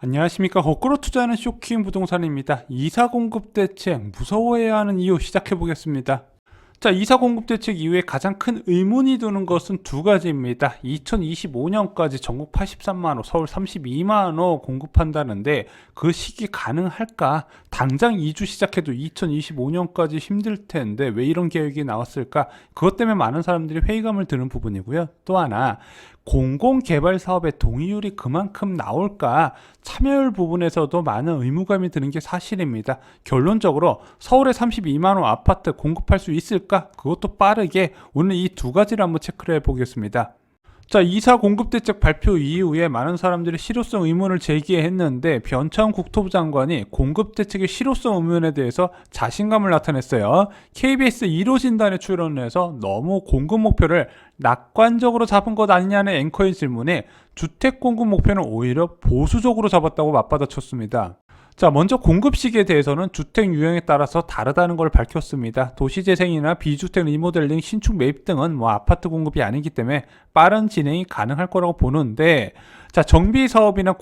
안녕하십니까. 거꾸로 투자하는 쇼킹 부동산입니다. 이사 공급 대책 무서워해야 하는 이유 시작해 보겠습니다. 자, 이사 공급 대책 이후에 가장 큰 의문이 드는 것은 두 가지입니다. 2025년까지 전국 83만호, 서울 32만호 공급한다는데 그 시기 가능할까? 당장 이주 시작해도 2025년까지 힘들 텐데 왜 이런 계획이 나왔을까? 그것 때문에 많은 사람들이 회의감을 드는 부분이고요. 또 하나, 공공개발 사업의 동의율이 그만큼 나올까? 참여율 부분에서도 많은 의무감이 드는 게 사실입니다. 결론적으로 서울에 32만호 아파트 공급할 수 있을까? 그것도 빠르게 오늘 이 두 가지를 한번 체크를 해보겠습니다. 자, 이사 공급 대책 발표 이후에 많은 사람들이 실효성 의문을 제기했는데 변창훈 국토부 장관이 공급 대책의 실효성 의문에 대해서 자신감을 나타냈어요. KBS 1호 진단에 출연해서 너무 공급 목표를 낙관적으로 잡은 것 아니냐는 앵커의 질문에 주택 공급 목표는 오히려 보수적으로 잡았다고 맞받아쳤습니다. 자, 먼저 공급 시기에 대해서는 주택 유형에 따라서 다르다는 걸 밝혔습니다. 도시재생이나 비주택 리모델링, 신축 매입 등은 아파트 공급이 아니기 때문에 빠른 진행이 가능할 거라고 보는데, 자, 정비 사업이나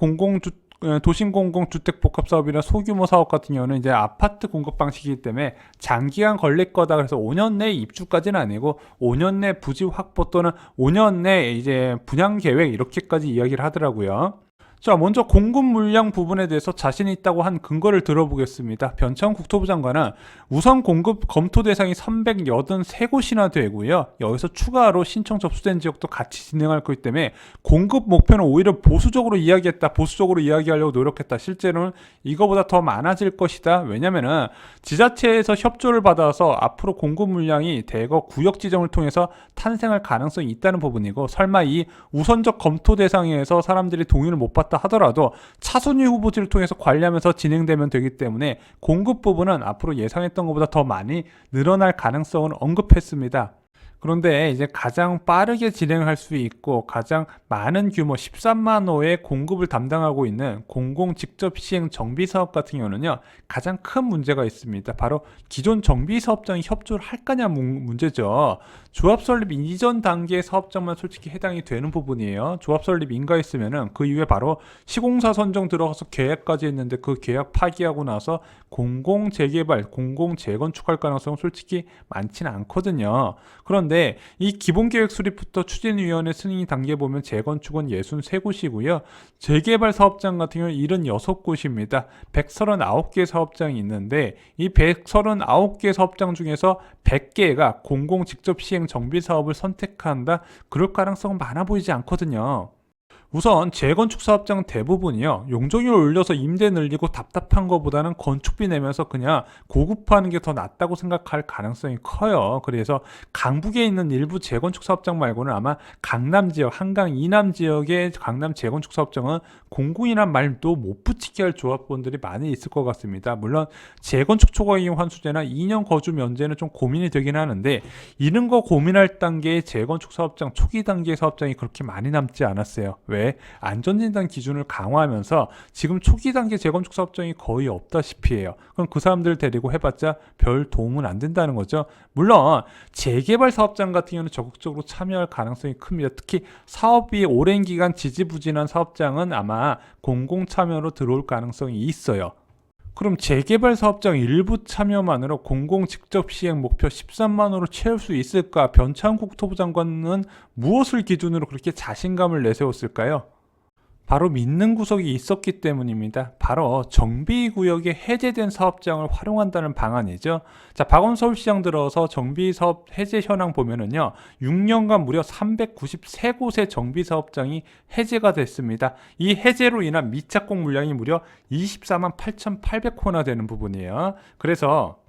도심 공공주택 복합 사업이나 소규모 사업 같은 경우는 이제 아파트 공급 방식이기 때문에 장기간 걸릴 거다. 그래서 5년 내 입주까지는 아니고 5년 내 부지 확보 또는 5년 내 이제 분양 계획 이렇게까지 이야기를 하더라고요. 자, 먼저 공급 물량 부분에 대해서 자신이 있다고 한 근거를 들어보겠습니다. 변창훈 국토부 장관은 우선 공급 검토 대상이 383곳이나 되고요. 여기서 추가로 신청 접수된 지역도 같이 진행할 거기 때문에 공급 목표는 오히려 보수적으로 이야기하려고 노력했다. 실제로는 이거보다 더 많아질 것이다. 왜냐면은 지자체에서 협조를 받아서 앞으로 공급 물량이 대거 구역 지정을 통해서 탄생할 가능성이 있다는 부분이고, 설마 이 우선적 검토 대상에서 사람들이 동의를 못 받 하더라도 차순위 후보지를 통해서 관리하면서 진행되면 되기 때문에 공급 부분은 앞으로 예상했던 것보다 더 많이 늘어날 가능성을 언급했습니다. 그런데 이제 가장 빠르게 진행할 수 있고 가장 많은 규모 13만 호의 공급을 담당하고 있는 공공 직접 시행 정비 사업 같은 경우는요, 가장 큰 문제가 있습니다. 바로 기존 정비 사업장이 협조를 할 거냐 문제죠. 조합 설립 이전 단계의 사업장만 솔직히 해당이 되는 부분이에요. 조합 설립 인가했으면은 그 이후에 바로 시공사 선정 들어가서 계약까지 했는데 그 계약 파기하고 나서 공공 재개발, 공공 재건축할 가능성은 솔직히 많지는 않거든요. 그런데 이 기본계획 수립부터 추진위원회 승인 단계 보면 재건축은 63곳이고요. 재개발 사업장 같은 경우는 76곳입니다. 139개 사업장이 있는데 이 139개 사업장 중에서 100개가 공공 직접 시행 정비 사업을 선택한다? 그럴 가능성은 많아 보이지 않거든요. 우선 재건축 사업장 대부분이요, 용적률 올려서 임대 늘리고 답답한 것보다는 건축비 내면서 그냥 고급화하는 게 더 낫다고 생각할 가능성이 커요. 그래서 강북에 있는 일부 재건축 사업장 말고는 아마 강남 지역, 한강 이남 지역의 강남 재건축 사업장은 공공이란 말도 못 붙이게 할 조합원들이 많이 있을 것 같습니다. 물론 재건축 초과 이용 환수제나 2년 거주 면제는 좀 고민이 되긴 하는데, 이런 거 고민할 단계의 재건축 사업장, 초기 단계 사업장이 그렇게 많이 남지 않았어요. 왜? 안전진단 기준을 강화하면서 지금 초기 단계 재건축 사업장이 거의 없다시피 해요. 그럼 그 사람들 데리고 해봤자 별 도움은 안 된다는 거죠. 물론 재개발 사업장 같은 경우는 적극적으로 참여할 가능성이 큽니다. 특히 사업이 오랜 기간 지지부진한 사업장은 아마 공공 참여로 들어올 가능성이 있어요. 그럼 재개발 사업장 일부 참여만으로 공공 직접 시행 목표 13만 호를 채울 수 있을까? 변창훈 국토부 장관은 무엇을 기준으로 그렇게 자신감을 내세웠을까요? 바로 믿는 구석이 있었기 때문입니다. 바로 정비구역에 해제된 사업장을 활용한다는 방안이죠. 자, 박원 서울시장 들어서 정비사업 해제 현황 보면은요, 6년간 무려 393곳의 정비사업장이 해제가 됐습니다. 이 해제로 인한 미착공 물량이 무려 24만 8,800호나 되는 부분이에요. 그래서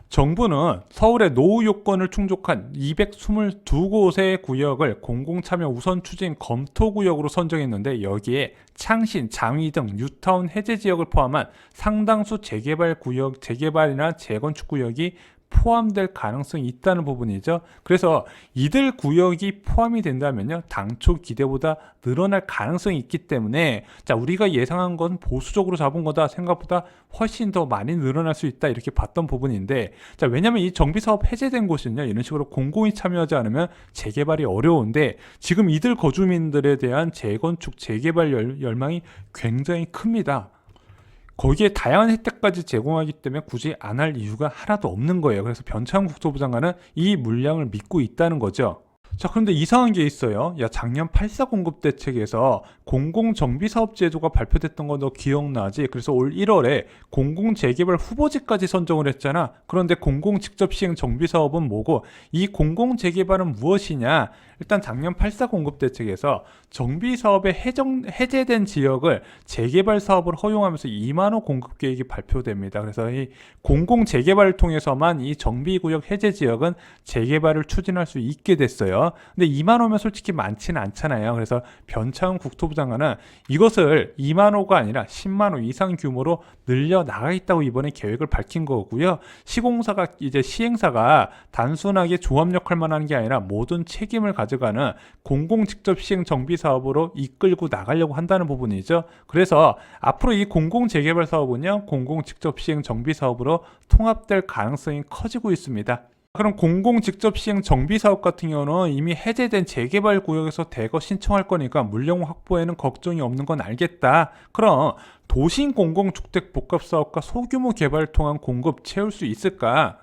정부는 서울의 노후 요건을 충족한 222곳의 구역을 공공참여 우선 추진 검토 구역으로 선정했는데, 여기에 창신, 장위 등 뉴타운 해제 지역을 포함한 상당수 재개발 구역, 재개발이나 재건축 구역이 포함될 가능성이 있다는 부분이죠. 그래서 이들 구역이 포함이 된다면요, 당초 기대보다 늘어날 가능성이 있기 때문에 자, 우리가 예상한 건 보수적으로 잡은 거다, 생각보다 훨씬 더 많이 늘어날 수 있다, 이렇게 봤던 부분인데, 자, 왜냐면 이 정비사업 해제된 곳은요, 이런 식으로 공공이 참여하지 않으면 재개발이 어려운데, 지금 이들 거주민들에 대한 재건축, 재개발 열망이 굉장히 큽니다. 거기에 다양한 혜택까지 제공하기 때문에 굳이 안 할 이유가 하나도 없는 거예요. 그래서 변창흠 국토부 장관은 이 물량을 믿고 있다는 거죠. 자, 그런데 이상한 게 있어요. 야, 작년 8.4 공급 대책에서 공공정비사업 제도가 발표됐던 거 너 기억나지? 그래서 올 1월에 공공재개발 후보지까지 선정을 했잖아. 그런데 공공직접시행 정비사업은 뭐고, 이 공공재개발은 무엇이냐? 일단 작년 8.4 공급 대책에서 정비사업에 해제된 지역을 재개발 사업을 허용하면서 2만 호 공급 계획이 발표됩니다. 그래서 이 공공재개발을 통해서만 이 정비구역 해제 지역은 재개발을 추진할 수 있게 됐어요. 근데 2만 호면 솔직히 많지는 않잖아요. 그래서 변창흠 국토부 장관은 이것을 2만 호가 아니라 10만 호 이상 규모로 늘려 나가겠다고 이번에 계획을 밝힌 거고요. 시공사가 이제 시행사가 단순하게 조합 역할만 하는 게 아니라 모든 책임을 가져가는 공공 직접 시행 정비 사업으로 이끌고 나가려고 한다는 부분이죠. 그래서 앞으로 이 공공 재개발 사업은요, 공공 직접 시행 정비 사업으로 통합될 가능성이 커지고 있습니다. 그럼 공공 직접 시행 정비 사업 같은 경우는 이미 해제된 재개발 구역에서 대거 신청할 거니까 물량 확보에는 걱정이 없는 건 알겠다. 그럼 도심 공공주택 복합 사업과 소규모 개발을 통한 공급 채울 수 있을까?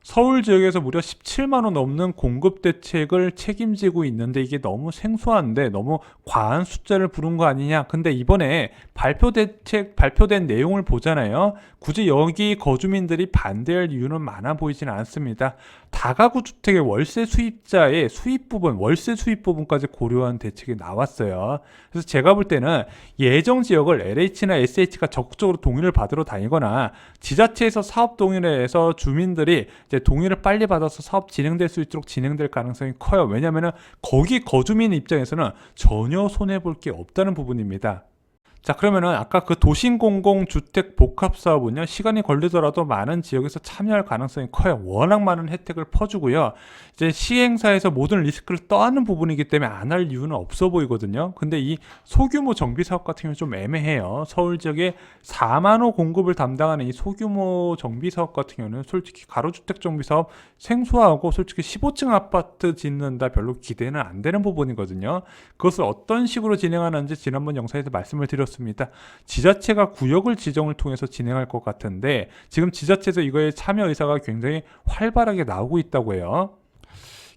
서울 지역에서 무려 17만 원 넘는 공급 대책을 책임지고 있는데 이게 너무 생소한데 너무 과한 숫자를 부른 거 아니냐. 근데 이번에 발표된 내용을 보잖아요. 굳이 여기 거주민들이 반대할 이유는 많아 보이지는 않습니다. 다가구 주택의 월세 수입자의 수입 부분, 월세 수입 부분까지 고려한 대책이 나왔어요. 그래서 제가 볼 때는 예정 지역을 LH나 SH가 적극적으로 동의를 받으러 다니거나 지자체에서 사업 동의를 해서 주민들이 이제 동의를 빨리 받아서 사업 진행될 수 있도록 진행될 가능성이 커요. 왜냐하면 거기 거주민 입장에서는 전혀 손해볼 게 없다는 부분입니다. 자, 그러면은 아까 그 도심공공주택 복합사업은요, 시간이 걸리더라도 많은 지역에서 참여할 가능성이 커요. 워낙 많은 혜택을 퍼주고요. 이제 시행사에서 모든 리스크를 떠안는 부분이기 때문에 안 할 이유는 없어 보이거든요. 근데 이 소규모 정비사업 같은 경우는 좀 애매해요. 서울 지역에 4만 호 공급을 담당하는 이 소규모 정비사업 같은 경우는 솔직히 가로주택 정비사업 생소하고 솔직히 15층 아파트 짓는다 별로 기대는 안 되는 부분이거든요. 그것을 어떤 식으로 진행하는지 지난번 영상에서 말씀을 드렸습니다. 지자체가 구역을 지정을 통해서 진행할 것 같은데 지금 지자체에서 이거에 참여 의사가 굉장히 활발하게 나오고 있다고 해요.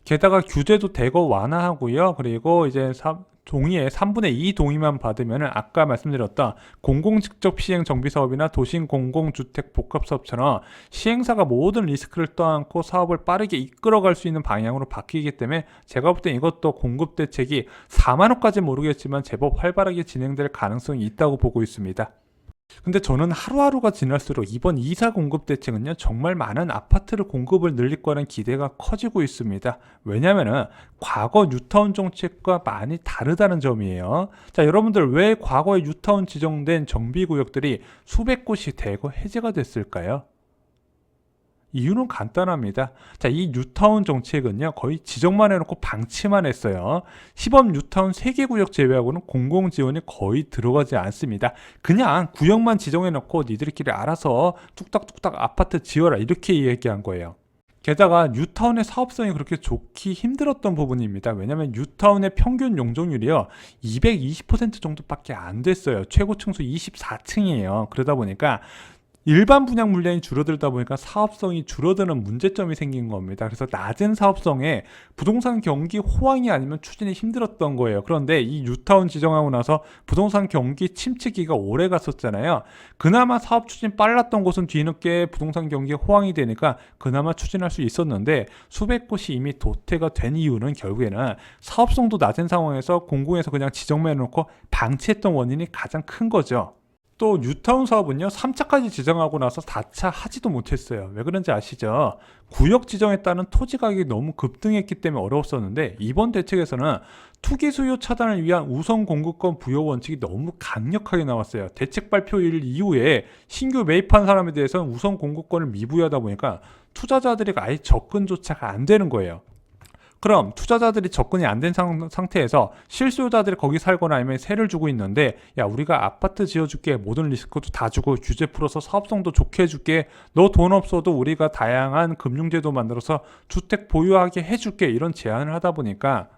게다가 규제도 대거 완화하고요. 그리고 이제 동의에 3분의 2 동의만 받으면 아까 말씀드렸던 공공 직접 시행 정비 사업이나 도심 공공주택 복합 사업처럼 시행사가 모든 리스크를 떠안고 사업을 빠르게 이끌어갈 수 있는 방향으로 바뀌기 때문에 제가 볼 땐 이것도 공급 대책이 4만 호까지 모르겠지만 제법 활발하게 진행될 가능성이 있다고 보고 있습니다. 근데 저는 하루하루가 지날수록 이번 2사 공급 대책은요, 정말 많은 아파트를 공급을 늘릴 거라는 기대가 커지고 있습니다. 왜냐면은 과거 뉴타운 정책과 많이 다르다는 점이에요. 자, 여러분들 왜 과거에 뉴타운 지정된 정비구역들이 수백 곳이 대거 해제가 됐을까요? 이유는 간단합니다. 자, 이 뉴타운 정책은요, 거의 지정만 해놓고 방치만 했어요. 시범 뉴타운 3개 구역 제외하고는 공공 지원이 거의 들어가지 않습니다. 그냥 구역만 지정해놓고 니들끼리 알아서 뚝딱뚝딱 아파트 지어라, 이렇게 얘기한 거예요. 게다가 뉴타운의 사업성이 그렇게 좋기 힘들었던 부분입니다. 왜냐하면 뉴타운의 평균 용적률이요, 220% 정도밖에 안 됐어요. 최고 층수 24층이에요. 그러다 보니까 일반 분양 물량이 줄어들다 보니까 사업성이 줄어드는 문제점이 생긴 겁니다. 그래서 낮은 사업성에 부동산 경기 호황이 아니면 추진이 힘들었던 거예요. 그런데 이 뉴타운 지정하고 나서 부동산 경기 침체기가 오래 갔었잖아요. 그나마 사업 추진 빨랐던 곳은 뒤늦게 부동산 경기 호황이 되니까 그나마 추진할 수 있었는데 수백 곳이 이미 도태가 된 이유는 결국에는 사업성도 낮은 상황에서 공공에서 그냥 지정만 해놓고 방치했던 원인이 가장 큰 거죠. 또 뉴타운 사업은요 3차까지 지정하고 나서 4차 하지도 못했어요. 왜 그런지 아시죠? 구역 지정에 따른 토지 가격이 너무 급등했기 때문에 어려웠었는데 이번 대책에서는 투기 수요 차단을 위한 우선 공급권 부여 원칙이 너무 강력하게 나왔어요. 대책 발표일 이후에 신규 매입한 사람에 대해서는 우선 공급권을 미부여하다 보니까 투자자들이 아예 접근조차가 안 되는 거예요. 그럼 투자자들이 접근이 안 된 상태에서 실수요자들이 거기 살거나 아니면 세를 주고 있는데, 야 우리가 아파트 지어줄게, 모든 리스크도 다 주고 규제 풀어서 사업성도 좋게 해줄게, 너 돈 없어도 우리가 다양한 금융제도 만들어서 주택 보유하게 해줄게, 이런 제안을 하다 보니까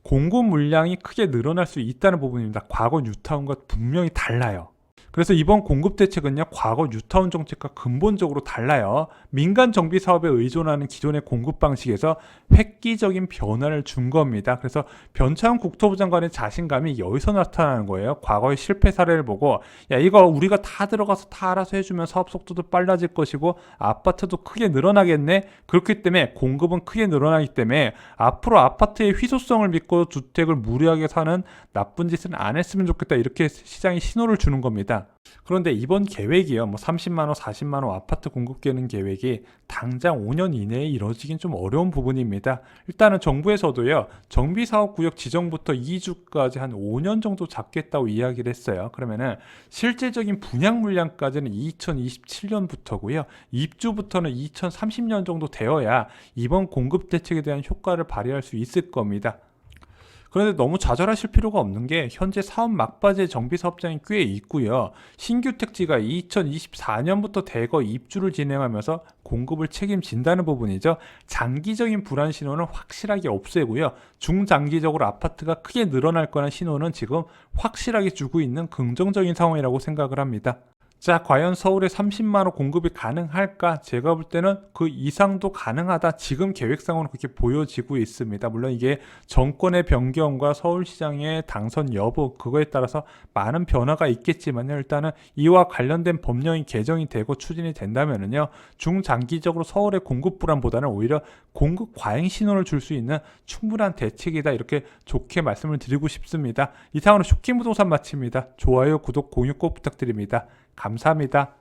공급 물량이 크게 늘어날 수 있다는 부분입니다. 과거 뉴타운과 분명히 달라요. 그래서 이번 공급 대책은요, 과거 뉴타운 정책과 근본적으로 달라요. 민간 정비 사업에 의존하는 기존의 공급 방식에서 획기적인 변화를 준 겁니다. 그래서 변창훈 국토부 장관의 자신감이 여기서 나타나는 거예요. 과거의 실패 사례를 보고, 야 이거 우리가 다 들어가서 다 알아서 해주면 사업 속도도 빨라질 것이고 아파트도 크게 늘어나겠네. 그렇기 때문에 공급은 크게 늘어나기 때문에 앞으로 아파트의 희소성을 믿고 주택을 무리하게 사는 나쁜 짓은 안 했으면 좋겠다, 이렇게 시장이 신호를 주는 겁니다. 그런데 이번 계획이요, 30만원, 40만원 아파트 공급 계획 계획이 당장 5년 이내에 이뤄지긴 좀 어려운 부분입니다. 일단은 정부에서도요, 정비사업구역 지정부터 이주까지 한 5년 정도 잡겠다고 이야기를 했어요. 그러면은 실제적인 분양 물량까지는 2027년부터고요, 입주부터는 2030년 정도 되어야 이번 공급 대책에 대한 효과를 발휘할 수 있을 겁니다. 그런데 너무 좌절하실 필요가 없는 게 현재 사업 막바지의 정비 사업장이 꽤 있고요. 신규 택지가 2024년부터 대거 입주를 진행하면서 공급을 책임진다는 부분이죠. 장기적인 불안 신호는 확실하게 없애고요. 중장기적으로 아파트가 크게 늘어날 거라는 신호는 지금 확실하게 주고 있는 긍정적인 상황이라고 생각을 합니다. 자, 과연 서울에 30만원 공급이 가능할까? 제가 볼 때는 그 이상도 가능하다, 지금 계획상으로 그렇게 보여지고 있습니다. 물론 이게 정권의 변경과 서울시장의 당선 여부, 그거에 따라서 많은 변화가 있겠지만요, 일단은 이와 관련된 법령이 개정이 되고 추진이 된다면은요, 중장기적으로 서울의 공급 불안보다는 오히려 공급 과잉 신호를 줄 수 있는 충분한 대책이다, 이렇게 좋게 말씀을 드리고 싶습니다. 이상으로 쇼킹부동산 마칩니다. 좋아요, 구독, 공유 꼭 부탁드립니다. 감사합니다.